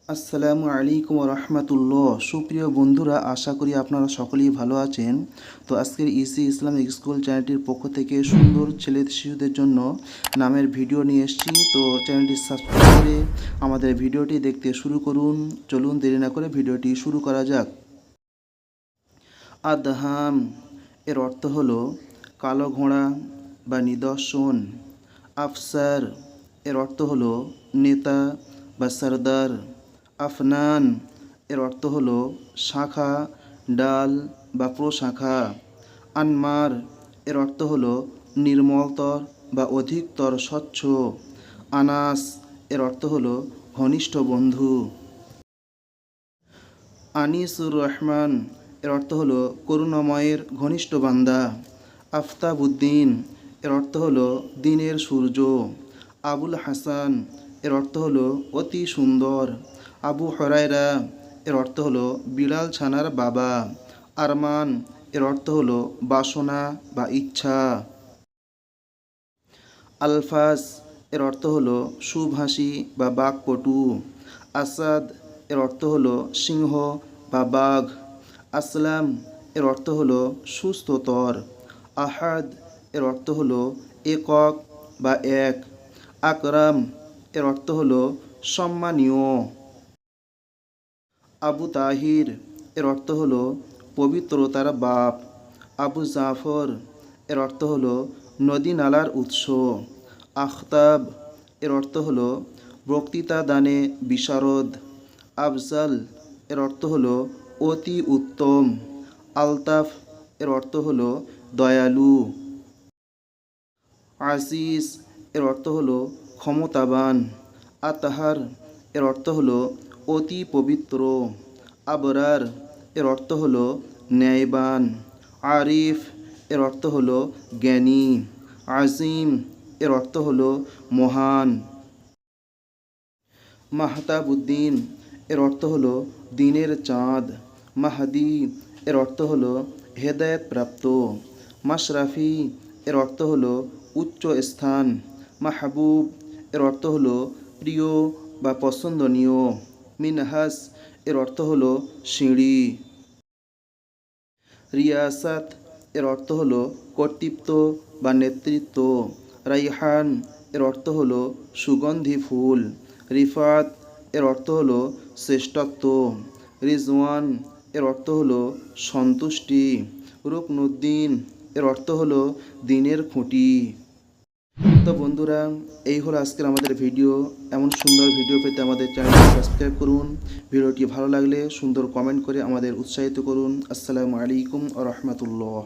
আসসালামু আলাইকুম রহমতুল্লাহ। সুপ্রিয় বন্ধুরা, আশা করি আপনারা সকলেই ভালো আছেন। তো আজকের ইসি ইসলামিক স্কুল চ্যানেলটির পক্ষ থেকে সুন্দর ছেলে শিশুদের জন্য নামের ভিডিও নিয়ে এসেছি। তো চ্যানেলটি সাবস্ক্রাইব করে আমাদের ভিডিওটি দেখতে শুরু করুন। চলুন দেরি না করে ভিডিওটি শুরু করা যাক। আদহাম এর অর্থ হলো কালো ঘোড়া বা নিদর্শন। আফসার এর অর্থ হলো নেতা বা সরদার। আফনান এর অর্থ হলো শাখা, ডাল বা প্রশাখা। আনমার এর অর্থ হলো নির্মলতর বা অধিকতর স্বচ্ছ। আনাস এর অর্থ হলো ঘনিষ্ঠ বন্ধু। আনিসুর রহমান এর অর্থ হলো করুণাময়ের ঘনিষ্ঠ বান্দা। আফতাবউদ্দিন এর অর্থ হলো দিনের সূর্য। আবুল হাসান এর অর্থ হলো অতি সুন্দর। আবু হুরায়রা এর অর্থ হলো বিড়াল ছানার বাবা। আরমান এর অর্থ হলো বাসনা বা ইচ্ছা। আলফাজ এর অর্থ হলো সুভাষী বা বাকপটু। আসাদ এর অর্থ হলো সিংহ বা বাঘ। আসলাম এর অর্থ হলো সুস্থতর। আহাদ এর অর্থ হলো একক বা এক। আকরাম এর অর্থ হলো সম্মানীয়। আবু তাহির এর অর্থ হলো পবিত্রতার বাপ। আবু জাফর এর অর্থ হলো নদী নালার উৎস। আখতাব এর অর্থ হলো বক্তৃতা দানে বিশারদ। আফজাল এর অর্থ হলো অতি উত্তম। আলতাফ এর অর্থ হলো দয়ালু। আজিজ এর অর্থ হলো ক্ষমতাবান। আতহার এর অর্থ হলো অতি পবিত্র। আবরার এর অর্থ হলো ন্যায়বান। আরিফ এর অর্থ হলো জ্ঞানী। আজিম এর অর্থ হলো মহান। মাহতাবউদ্দিন এর অর্থ হলো দিনের চাঁদ। মাহদি এর অর্থ হলো হেদায়েত প্রাপ্ত। মাশরাফি এর অর্থ হলো উচ্চ স্থান। মাহবুব এর অর্থ হলো প্রিয় বা পছন্দনীয়। মিনহাস এর অর্থ হলো সিঁড়ি। রিয়াসাত এর অর্থ হলো কর্তৃত্ব বা নেতৃত্ব। রাইহান এর অর্থ হলো সুগন্ধি ফুল। রিফাত এর অর্থ হলো শ্রেষ্ঠত্ব। রিজওয়ান এর অর্থ হলো সন্তুষ্টি। রুকনুদ্দিন এর অর্থ হলো দিনের খুঁটি। তো বন্ধুরা, এই হলো আজকের আমাদের ভিডিও। এমন সুন্দর ভিডিও পেতে আমাদের চ্যানেলটি সাবস্ক্রাইব করুন। ভিডিওটি ভালো লাগলে সুন্দর কমেন্ট করে আমাদের উৎসাহিত করুন। আসসালামু আলাইকুম ওয়া রাহমাতুল্লাহ।